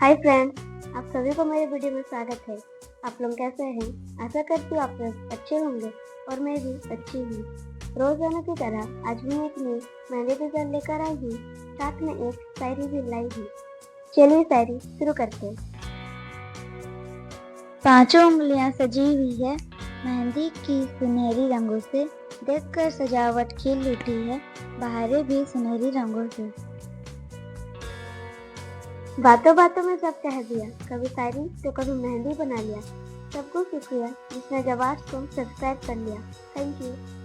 Hi friends, आप सभी को मेरे वीडियो में स्वागत है। आप लोग कैसे हैं? आशा करती हूँ आप लोग अच्छे होंगे और मैं भी अच्छी हूँ। रोजाना की तरह आज भी एक नई मेहंदी डिजाइन लेकर आई हूँ, साथ में एक शायरी भी लाई हूँ। चलिए शायरी शुरू करते हैं। पांचों उंगलियां सजी हुई है मेहंदी की सुनहरी रंगों से, देखकर सजावट खिल उठी है बहारें भी सुनहरी रंगों से। बातों बातों में सब कह दिया, कभी शायरी तो कभी मेहंदी बना लिया। सबको शुक्रिया जिसने जबार्ट को सब्सक्राइब कर लिया। Thank you.